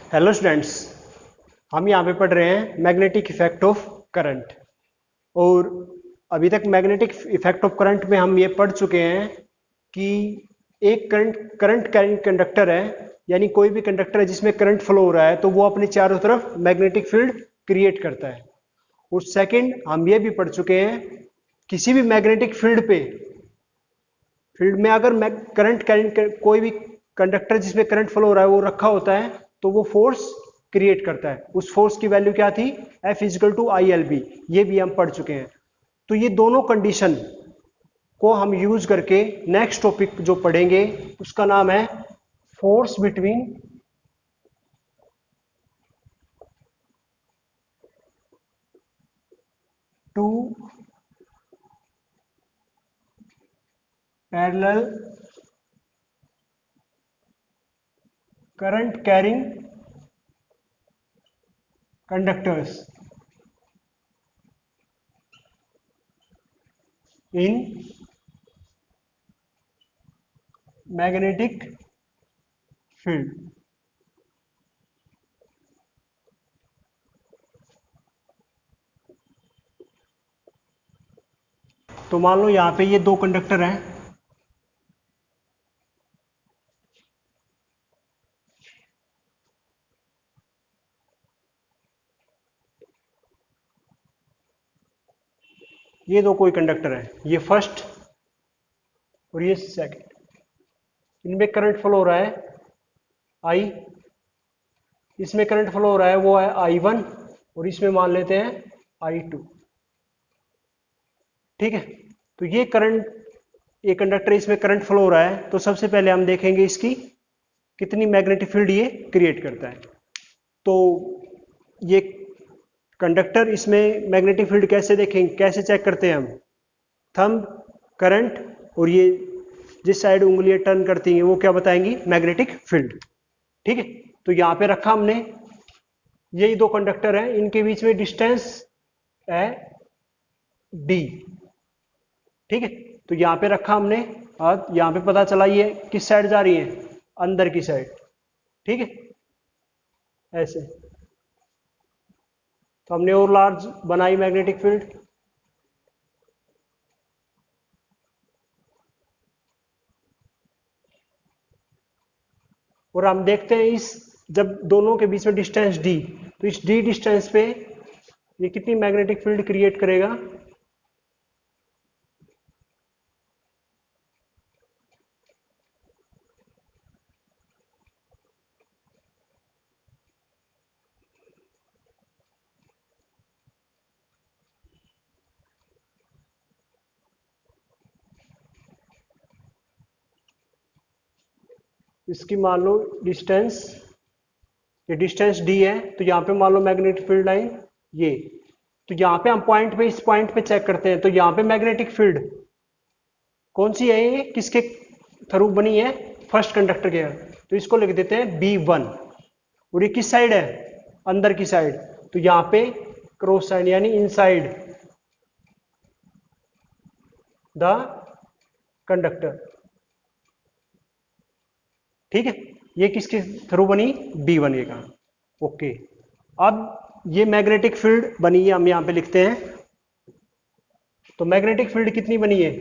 Hello students, हम यहाँ पे पढ़ रहे हैं मैग्नेटिक इफेक्ट ऑफ करंट। और अभी तक मैग्नेटिक इफेक्ट ऑफ करंट में हम ये पढ़ चुके हैं कि एक करंट कैरिंग कंडक्टर है, यानी कोई भी कंडक्टर है जिसमें करंट फ्लो हो रहा है तो वो अपने चारों तरफ मैग्नेटिक फील्ड क्रिएट करता है। और सेकंड, हम ये भी पढ़ चुके हैं किसी भी मैग्नेटिक फील्ड में अगर करंट कैरिंग कोई भी कंडक्टर जिसमें करंट फ्लो हो रहा है वो रखा होता है तो वो फोर्स क्रिएट करता है। उस फोर्स की वैल्यू क्या थी? F equal to I L B. ये भी हम पढ़ चुके हैं। तो ये दोनों कंडीशन को हम यूज करके नेक्स्ट टॉपिक जो पढ़ेंगे उसका नाम है force between two parallel current carrying conductors in magnetic field. तो मान लो यहां पे ये दो कंडक्टर हैं, ये दो कोई कंडक्टर है, ये फर्स्ट और ये सेकंड। इनमें करंट फ्लो हो रहा है आई, इसमें करंट फ्लो हो रहा है वो है आई वन, और इसमें मान लेते हैं आई टू। ठीक है, तो ये करंट, ये कंडक्टर इसमें करंट फ्लो हो रहा है तो सबसे पहले हम देखेंगे इसकी कितनी मैग्नेटिक फील्ड ये क्रिएट करता है। तो ये कंडक्टर, इसमें मैग्नेटिक फील्ड कैसे देखेंगे, कैसे चेक करते हैं हम? थंब, करंट, और ये जिस साइड उंगलियां टर्न करती हैं वो क्या बताएंगी? Magnetic field. ठीक है, तो यहां पे रखा हमने, यही दो कंडक्टर हैं, इनके बीच में डिस्टेंस है डी। ठीक है, तो यहां पे रखा हमने और यहां पे पता चला ये किस साइड जा रही है? अंदर की साइड। ठीक है, ऐसे। तो हमने और लार्ज बनाई मैग्नेटिक फील्ड। और हम देखते हैं इस, जब दोनों के बीच में डिस्टेंस डी, तो इस डी डिस्टेंस पे ये कितनी मैग्नेटिक फील्ड क्रिएट करेगा? इसकी मान लो डिस्टेंस, ये डिस्टेंस डी है, तो यहाँ पे मान लो मैग्नेटिक फील्ड लाइन ये। तो यहाँ पे हम पॉइंट पे, इस पॉइंट पे चेक करते हैं, तो यहाँ पे मैग्नेटिक फील्ड कौन सी है? ये किसके थ्रू बनी है? फर्स्ट कंडक्टर के। तो इसको लिख देते हैं B1। और ये किस साइड है? अंदर की साइड। तो यहाँ पे क्रॉस साइड यानी इनसाइड द कंडक्टर। ठीक है, ये किसके थ्रू बनी? B1 के का। ओके, अब ये मैग्नेटिक फील्ड बनी है, हम यहां पे लिखते हैं। तो मैग्नेटिक फील्ड कितनी बनी है?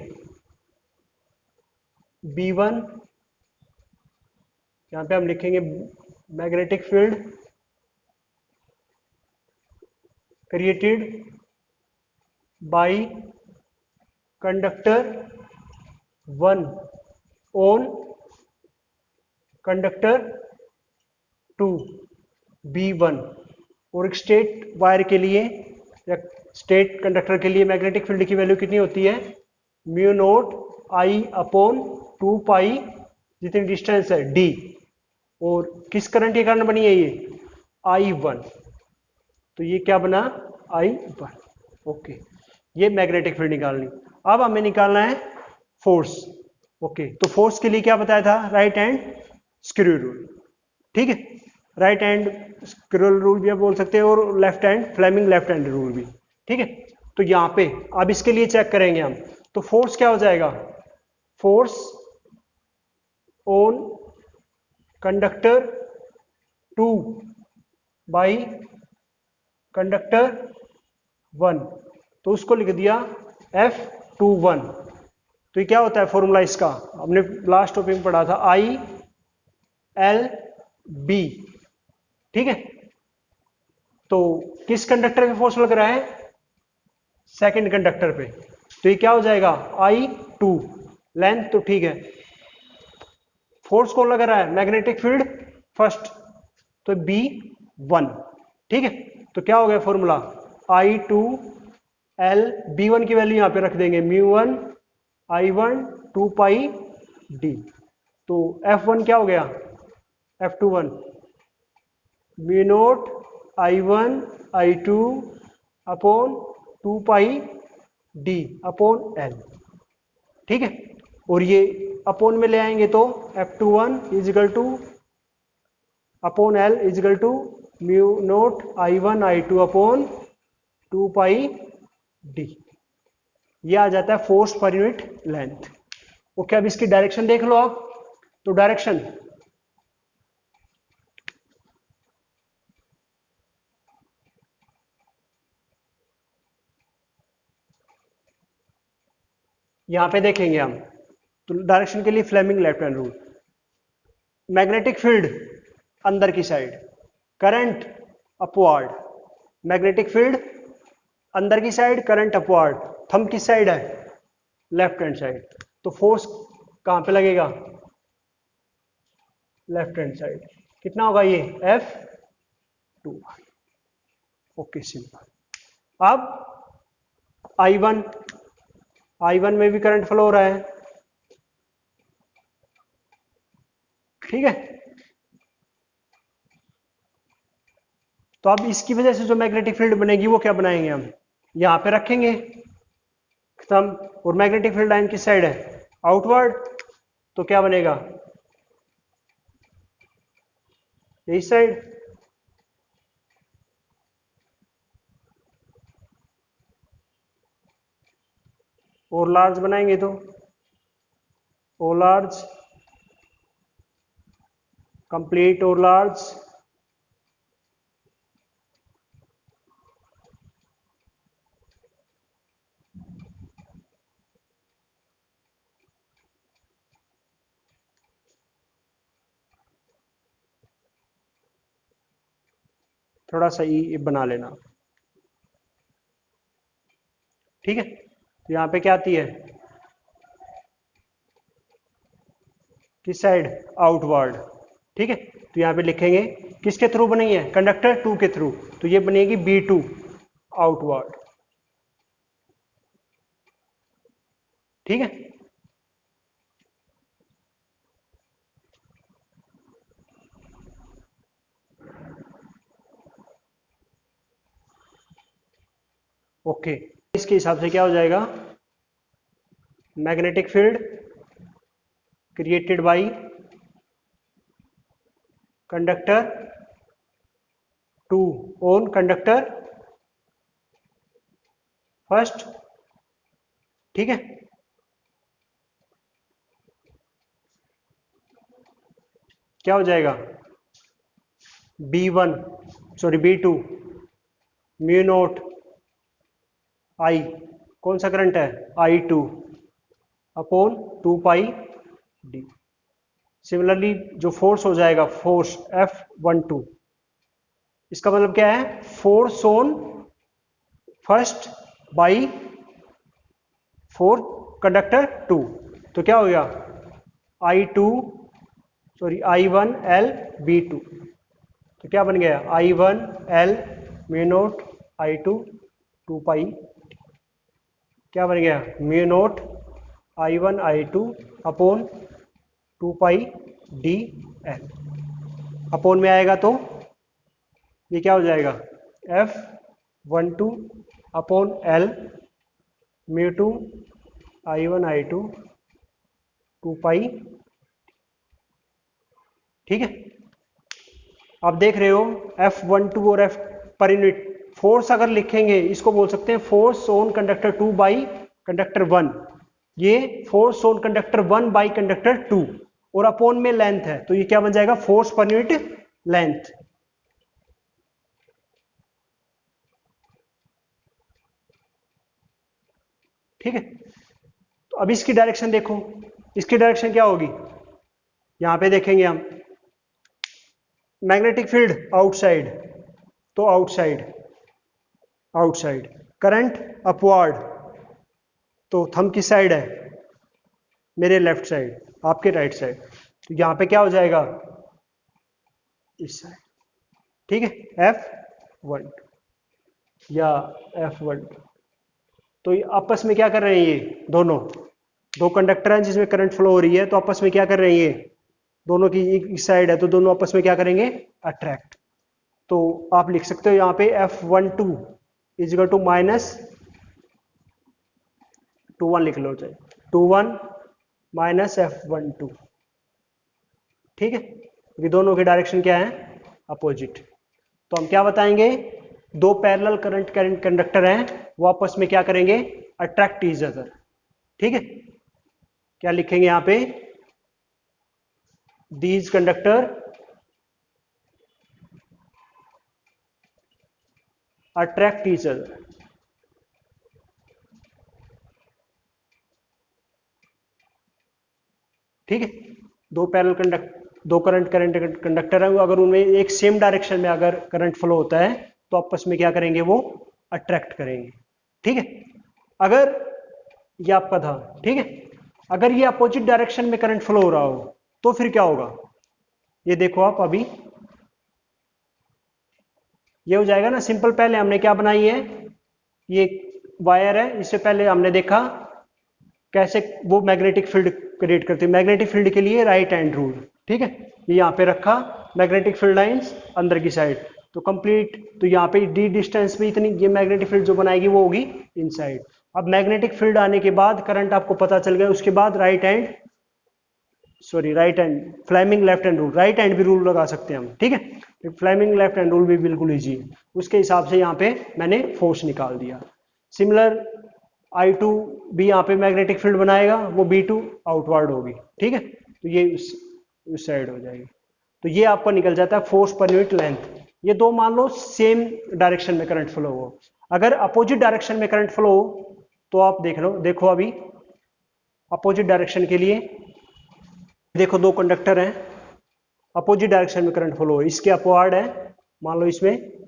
B1, यहां पे हम लिखेंगे magnetic field created by conductor 1 on conductor 2 B1। और एक स्टेट वायर के लिए या स्टेट कंडक्टर के लिए मैग्नेटिक फील्ड की वैल्यू कितनी होती है? म्यू नोट आई अपॉन 2 पाई, जितनी डिस्टेंस है डी। और किस करंट के कारण बनी है ये? I1। तो ये क्या बना? I1। ओके, ये मैग्नेटिक फील्ड निकालनी। अब हमें निकालना है फोर्स। ओके, तो फोर्स के लिए क्या बताया था? Right hand screw rule. ठीक है, राइट हैंड स्क्रू रूल भी आप बोल सकते हैं, और left hand Fleming left hand rule भी। ठीक है, तो यहां पे अब इसके लिए चेक करेंगे हम। तो फोर्स क्या हो जाएगा? Force on conductor 2 by conductor 1, तो उसको लिख दिया F21। तो ये क्या होता है फॉर्मूला इसका, हमने लास्ट टॉपिक में पढ़ा था, ILB। ठीक है, तो किस कंडक्टर पे फोर्स लग रहा है, सेकंड कंडक्टर पे, तो ये क्या हो जाएगा I2 लेंथ, तो ठीक है। फोर्स कौन लग रहा है, मैग्नेटिक फील्ड फर्स्ट, तो B1। ठीक है, तो क्या हो गया फॉर्मूला, I2L, B1 की वैल्यू यहां पे रख देंगे μ1 I1 2 पाई d, तो F1 क्या हो गया, F21 μ0 I1 I2 upon 2 pi d upon L। ठीक है, और ये अपॉन में ले आएंगे तो F21 equal to upon L equal to μ0 I1 I2 upon 2 pi d, ये आ जाता है force per unit length. Okay, अब इसकी डायरेक्शन देख लो आप, तो डायरेक्शन यहां पे देखेंगे हम, तो डायरेक्शन के लिए Fleming left hand rule, magnetic field अंदर की side, current upward, magnetic field अंदर की साइड, करंट अपवार्ड, थंब किस साइड है, लेफ्ट हैंड साइड, तो फोर्स कहां पे लगेगा, लेफ्ट हैंड साइड। कितना होगा ये F2। Okay, simple. अब I1 में भी करंट फ्लो हो रहा है, ठीक है, तो अब इसकी वजह से जो मैग्नेटिक फील्ड बनेगी वो क्या बनाएंगे हम, यहां पे रखेंगे थंब, और मैग्नेटिक फील्ड लाइन किस साइड है, आउटवर्ड, तो क्या बनेगा, इस साइड। और लार्ज बनाएंगे तो ओ लार्ज, कंप्लीट और लार्ज, थोड़ा सा ये बना लेना, ठीक है। तो यहां पे क्या आती है, किस साइड, आउटवर्ड, ठीक है। तो यहां पे लिखेंगे किसके थ्रू बनी है, कंडक्टर 2 के थ्रू, तो ये बनेगी B2 आउटवर्ड, ठीक है। ओके, इसके हिसाब से क्या हो जाएगा, magnetic field created by conductor 2 on conductor first, ठीक है। क्या हो जाएगा, B2 μ0 I, कौन सा करंट है, I2 upon 2 pi d। Similarly जो फोर्स हो जाएगा, फोर्स F12, इसका मतलब क्या है, force on first by four conductor 2, तो क्या हो गया I1L B2, तो क्या बन गया I1L μ0 I2 2 पाई, क्या बन गया μ0 I1 I2 अपॉन 2 पाई DL, अपॉन में आएगा तो ये क्या हो जाएगा F12 upon L μ2 I1 I2 2 पाई, ठीक है। आप देख रहे हो F12 और F पर यूनिट फोर्स अगर लिखेंगे, इसको बोल सकते हैं force on conductor 2 by conductor 1, ये force on conductor 1 by conductor 2, और अपॉन में लेंथ है, तो ये क्या बन जाएगा, फोर्स पर यूनिट लेंथ। ठीक है। तो अब इसकी डायरेक्शन देखो, इसकी डायरेक्शन क्या होगी, यहां पे देखेंगे हम मैग्नेटिक फील्ड आउटसाइड, तो आउटसाइड, आउटसाइड, करंट अपवर्ड, तो थंब किस साइड है, मेरे लेफ्ट साइड, आपके राइट साइड, तो यहां पे क्या हो जाएगा, इस साइड, ठीक है, F1 या F1। तो ये आपस में क्या कर रहे हैं, ये दोनों दो कंडक्टर हैं जिसमें करंट फ्लो हो रही है, तो आपस में क्या कर रहे हैं, ये दोनों की इस साइड है, तो दोनों आपस में क्या करेंगे, अट्रैक्ट। तो आप लिख सकते हो यहाँ पे F12 is equal to minus 21 लिख लो, चाहे 21 माइनस F12, ठीक है, क्योंकि दोनों की डायरेक्शन क्या है, अपोजिट। तो हम क्या बताएंगे, दो पैरेलल करंट कंडक्टर हैं, वो आपस में क्या करेंगे, अट्रैक्ट ईच अदर, ठीक है। क्या लिखेंगे यहां पे, these conductor attract each other, ठीक है। दो पैरेलल दो करंट कंडक्टर है, अगर उनमें एक सेम डायरेक्शन में अगर करंट फ्लो होता है तो आपस में क्या करेंगे, वो अट्रैक्ट करेंगे, ठीक है। अगर ये आपका था, ठीक है, अगर ये अपोजिट डायरेक्शन में करंट फ्लो हो रहा हो तो फिर क्या होगा, ये देखो आप, अभी ये हो जाएगा ना सिंपल। पहले हमने क्या बनाई है, ये वायर है, इससे पहले हमने देखा कैसे वो मैग्नेटिक फील्ड क्रिएट करती है। मैग्नेटिक फील्ड के लिए राइट हैंड रूल, ठीक है, ये यहाँ पे रखा, मैग्नेटिक फील्ड लाइंस अंदर की साइड, तो कंप्लीट, तो यहाँ पे डी डिस्टेंस में इतनी ये मैग्नेटिक फील्ड जो बनाएगी वो होगी इनसाइड। अब मैग्नेटिक फील्ड आने के बाद करंट आपको पता चल गया, उसके बाद right hand Fleming left hand rule, right hand भी रूल लगा सकते हैं हम, ठीक है, फ्लेमिंग लेफ्ट हैंड रूल भी बिल्कुल इजी है, उसके हिसाब से यहाँ पे मैंने फोर्स निकाल दिया। सिमिलर I2 भी यहाँ पे मैग्नेटिक फील्ड बनाएगा, वो B2 आउटवर्ड होगी, ठीक है, तो ये उस साइड हो जाएगी। तो ये आपका निकल जाता है फोर्स पर यूनिट लेंथ। ये दो मान लो सेम डायरेक्शन में करंट फ्लो हो, अगर अपोजिट डायरेक्शन में करंट फ्लो हो तो आप देख लो, देखो अभी अपोजिट डायरेक्शन के लिए देखो, दो कंडक्टर हैं, अपोजिट डायरेक्शन में करंट फ्लो हो, इसके अपवर्ड है, मान लो इसमें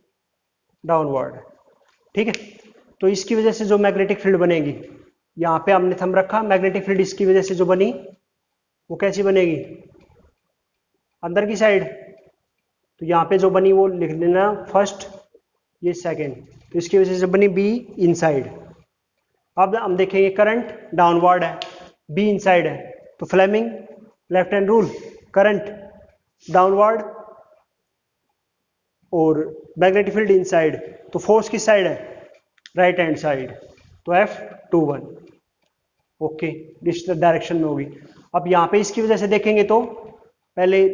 डाउनवर्ड है, ठीक है। तो इसकी वजह से जो मैग्नेटिक फील्ड बनेगी, यहाँ पे हमने थंब रखा, मैग्नेटिक फील्ड इसकी वजह से जो बनी वो कैसी बनेगी, अंदर की साइड, तो यहाँ पे जो बनी वो लिख लेना फर्स्ट, ये सेकंड, तो इसकी वजह से बनी बी इनसाइड। अब हम देखेंगे करंट डाउनवर्ड है, बी इनसाइड है, तो Fleming left hand rule, current downward और मैग्नेटिक फील्ड इनसाइड, तो फोर्स किस साइड है, राइट हैंड साइड, तो F21, ओके, इस डायरेक्शन में होगी। अब यहाँ पे इसकी वजह से देखेंगे तो पहले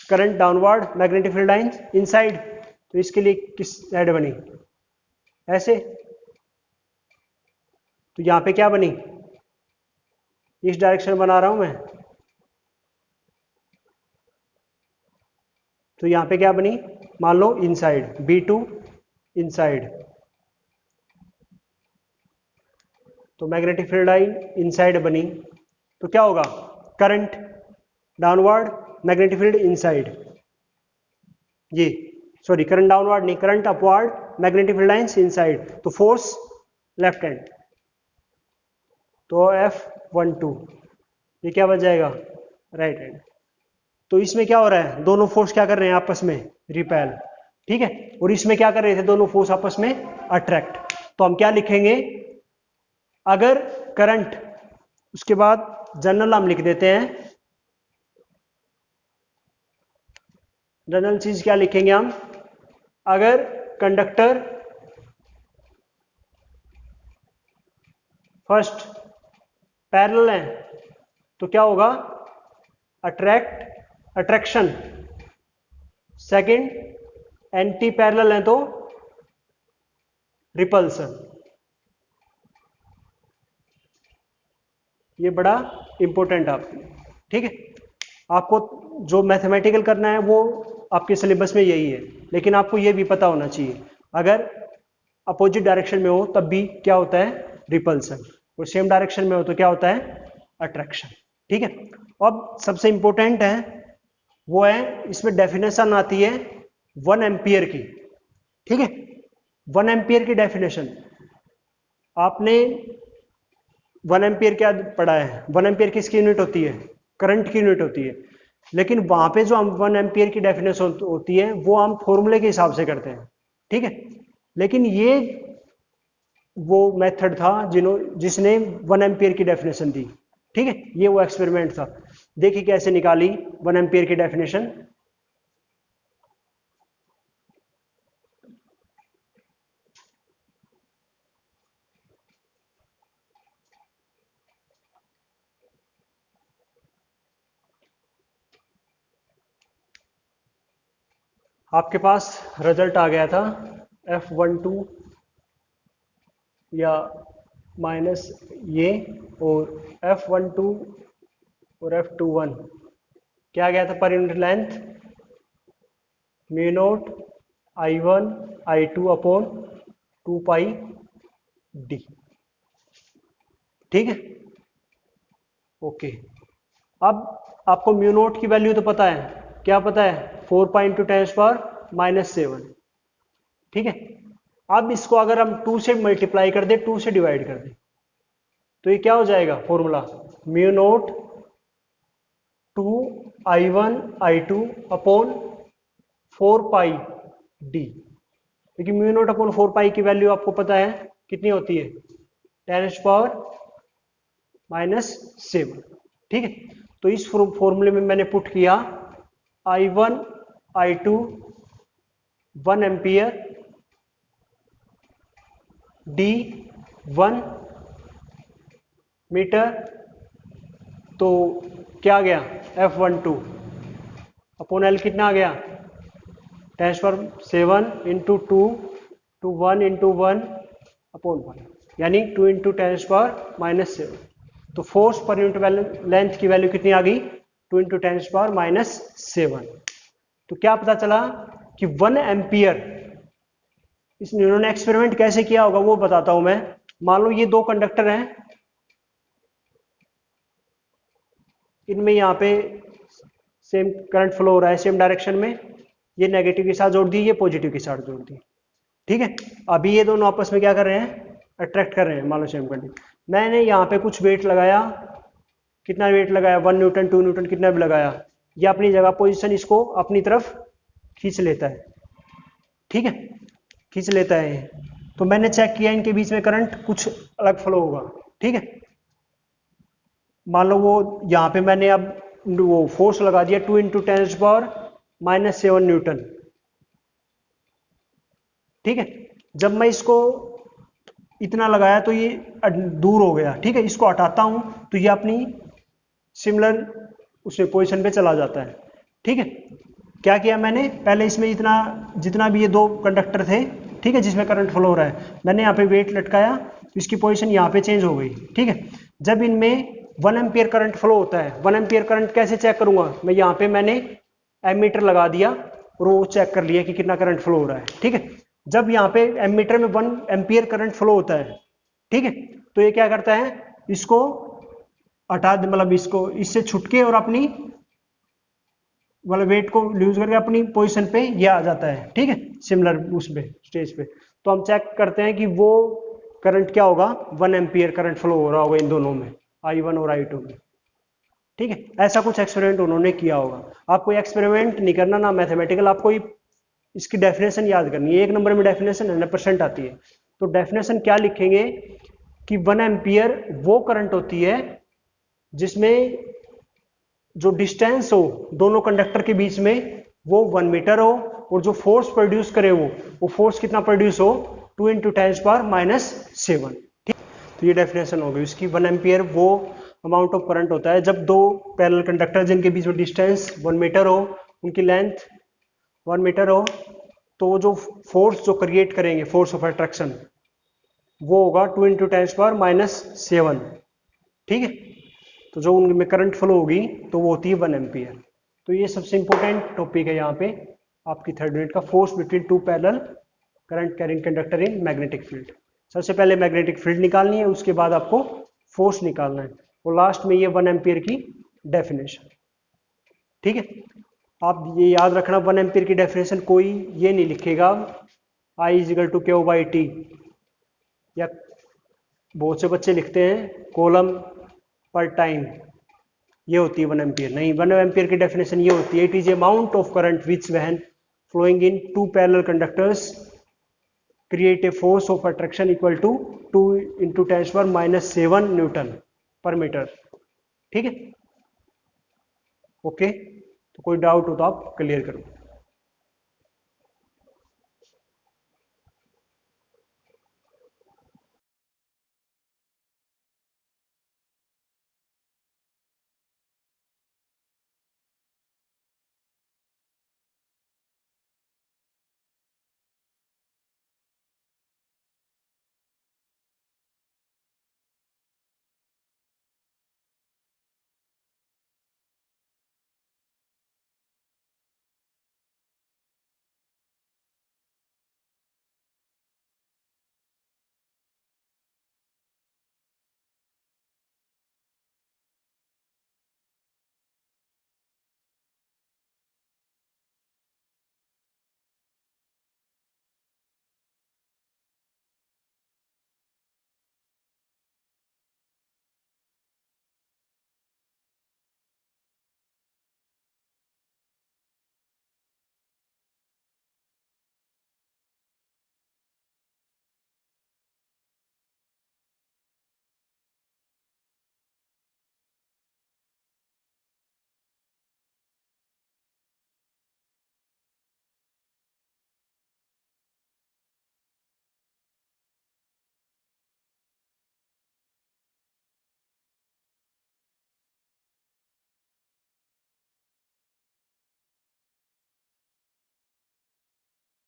current downward, magnetic field lines inside, तो इसके लिए किस साइड बनी, ऐसे, तो यहाँ पे क्या बनी, इस डायरेक्शन बना रहा हूं मैं, तो यहाँ पे क्या बनी, मान लो इनसाइड, B2 इनसाइड, तो मैग्नेटिक फील्ड लाइन इनसाइड बनी, तो क्या होगा, current downward, magnetic field inside, ये सॉरी करंट डाउनवर्ड नहीं, current upward, magnetic field lines inside, तो फोर्स लेफ्ट हैंड, तो F12, ये क्या बच जाएगा, राइट हैंड। तो इसमें क्या हो रहा है, दोनों फोर्स क्या कर रहे हैं आपस में, रिपेल, ठीक है, और इसमें क्या कर रहे थे, दोनों फोर्स आपस में अट्रैक्ट। तो हम क्या लिखेंगे, अगर करंट, उसके बाद जनरल हम लिख देते हैं, जनरल चीज क्या लिखेंगे हम, अगर कंडक्टर फर्स्ट पैरेलल है तो क्या होगा, अट्रैक्शन, सेकंड एंटी पैरेलल है तो रिपल्सन। ये बड़ा इंपॉर्टेंट आपके, ठीक है, आपको जो मैथमेटिकल करना है वो आपके सिलेबस में यही है, लेकिन आपको ये भी पता होना चाहिए, अगर अपोजिट डायरेक्शन में हो तब भी क्या होता है, रिपल्सन। और सेम डायरेक्शन में हो तो क्या होता है, अट्रैक्शन। ठीक है, अब सबसे इंपॉर्टेंट है वो है, इसमें डेफिनेशन आती है 1 एम्पियर की। ठीक है, 1 एम्पियर की डेफिनेशन आपने 1 एम्पियर क्या पढ़ा है, 1 एम्पियर किसकी यूनिट होती है, करंट की यूनिट होती है। लेकिन वहां पे जो हम 1 एम्पियर की डेफिनेशन होती है वो हम फॉर्मूले के हिसाब से करते हैं। ठीक है, लेकिन ये वो मेथड था जिसने 1 एम्पियर की डेफिनेशन दी। ठीक है, ये वो एक्सपेरिमेंट था। देखिए कैसे निकाली 1 एम्पियर की डेफिनेशन। आपके पास रिजल्ट आ गया था F12 या माइनस ये, और F12 और F21 क्या गया था per unit length, mu naught I1 I2 upon 2 पाई डी। ठीक है, ओके। अब आपको म्यू नॉट की वैल्यू तो पता है, क्या पता है, 4 पाई इंटू 10⁻⁷। ठीक है, अब इसको अगर हम 2 से मल्टीप्लाई कर दे, 2 से डिवाइड कर दे, तो ये क्या हो जाएगा formula, mu naught 2I1 I2 upon 4 पाई डी। क्योंकि म्यू नॉट अपॉन 4 पाई की वैल्यू आपको पता है कितनी होती है, 10⁻⁷। ठीक है, तो इस फॉर्मूले में मैंने पुट किया I1 I2 1 ampere D 1 metre, तो क्या गया F12 अपॉन L कितना आ गया, 10⁻⁷ इंटू 2 टू 1 इंटू 1 अपॉन 1, यानी 2 इंटू 10⁻⁷। तो फोर्स पर यूनिट लेंथ की वैल्यू कितनी आ गई, 2 इंटू 10⁻⁷। तो क्या पता चला कि 1 एम्पियर, इन्होंने एक्सपेरिमेंट कैसे किया होगा वो बताता हूं मैं। मान लो ये दो कंडक्टर हैं, इनमें यहाँ पे सेम करंट फ्लो हो रहा है सेम डायरेक्शन में, ये नेगेटिव के साथ जोड़ दी, ये पॉजिटिव के साथ जोड़ दी। ठीक है, अभी ये दोनों आपस में क्या कर रहे हैं, अट्रैक्ट कर रहे हैं, मान लो सेम कंडीशन। मैंने यहाँ पे कुछ वेट लगाया, कितना वेट लगाया, 1 न्यूटन 2 न्यूटन कितना भी लगाया, ये अपनी जगह पोजीशन इसको अपनी तरफ खींच लेता है। ठीक है, खींच लेता है। तो मैंने चेक किया इनके बीच में करंट कुछ अलग फ्लो होगा। ठीक है, मान लो वो यहाँ पे मैंने अब वो फोर्स लगा दिया 2 इंटू 10⁻⁷ न्यूटन। ठीक है, जब मैं इसको इतना लगाया तो ये दूर हो गया। ठीक है, इसको हटाता हूं तो ये अपनी सिमिलर उसमें पोजीशन पे चला जाता है। ठीक है, क्या किया मैंने, पहले इसमें जितना भी ये दो कंडक्टर थे, ठीक है, जिसमें करंट फ्लो हो रहा है, मैंने यहाँ पे वेट लटकाया तो इसकी पोजीशन यहाँ पे चेंज हो गई। ठीक है, जब इनमें 1 एम्पियर करंट फ्लो होता है, 1 एम्पियर करंट कैसे चेक करूंगा मैं, यहाँ पे मैंने एमीटर लगा दिया और वो चेक कर लिया कि कितना करंट फ्लो हो रहा है। ठीक है, जब यहाँ पे एमीटर में 1 एम्पियर करंट फ्लो होता है, ठीक है, तो ये क्या करता है, इसको हटा दे, मतलब इसको इससे छुटके और अपनी मतलब वेट को लूज करके अपनी पोजीशन पे ये आ जाता है। ठीक है, सिमिलर उस पे स्टेज पे, तो हम चेक करते हैं कि वो करंट क्या होगा, 1 एम्पियर करंट फ्लो हो रहा होगा इन दोनों में, I1 और I2 में। ठीक है, ऐसा कुछ एक्सपेरिमेंट उन्होंने किया होगा। आपको एक्सपेरिमेंट नहीं करना ना मैथमेटिकल, आपको इसकी डेफिनेशन याद करनी है। 1 नंबर में डेफिनेशन 100% आती है। तो डेफिनेशन क्या लिखेंगे कि 1 एम्पियर वो करंट होती है जिसमें जो डिस्टेंस हो दोनों कंडक्टर के बीच में वो 1 मीटर हो, और जो फोर्स प्रोड्यूस करे वो फोर्स कितना प्रोड्यूस हो, 2 इंटू 10⁻⁷। ठीक, तो ये डेफिनेशन हो गई उसकी। 1 एम्पियर वो अमाउंट ऑफ करंट होता है जब दो पैरेलल कंडक्टर जिनके बीच में डिस्टेंस 1 मीटर हो, उनकी लेंथ 1 मीटर हो, तो जो फोर्स जो क्रिएट करेंगे, फोर्स ऑफ अट्रैक्शन, वो होगा 2 इंटू 10⁻⁷। ठीक है, तो जो उनमें करंट फ्लो होगी तो वो होती है 1 एम्पियर। तो ये सबसे इंपॉर्टेंट टॉपिक है यहाँ पे आपकी 3rd यूनिट का, force between 2 parallel current carrying conductor in magnetic field. सबसे पहले मैग्नेटिक फील्ड निकालनी है, उसके बाद आपको फोर्स निकालना है, और लास्ट में ये 1 एम्पियर की डेफिनेशन। ठीक है, आप ये याद रखना 1 एम्पियर की डेफिनेशन कोई ये नहीं लिखेगा I = Q/T, या बहुत से बच्चे लिखते हैं कॉलम पर टाइम, ये होती है 1 एम्पियर। नहीं, 1 एम्पियर की डेफिनेशन ये होती है, it is amount of current which when flowing in two parallel conductors create a force of attraction equal to 2 into 10⁻⁻7 Newton पर मीटर। ठीक है, ओके, तो कोई डाउट हो तो आप क्लियर करो।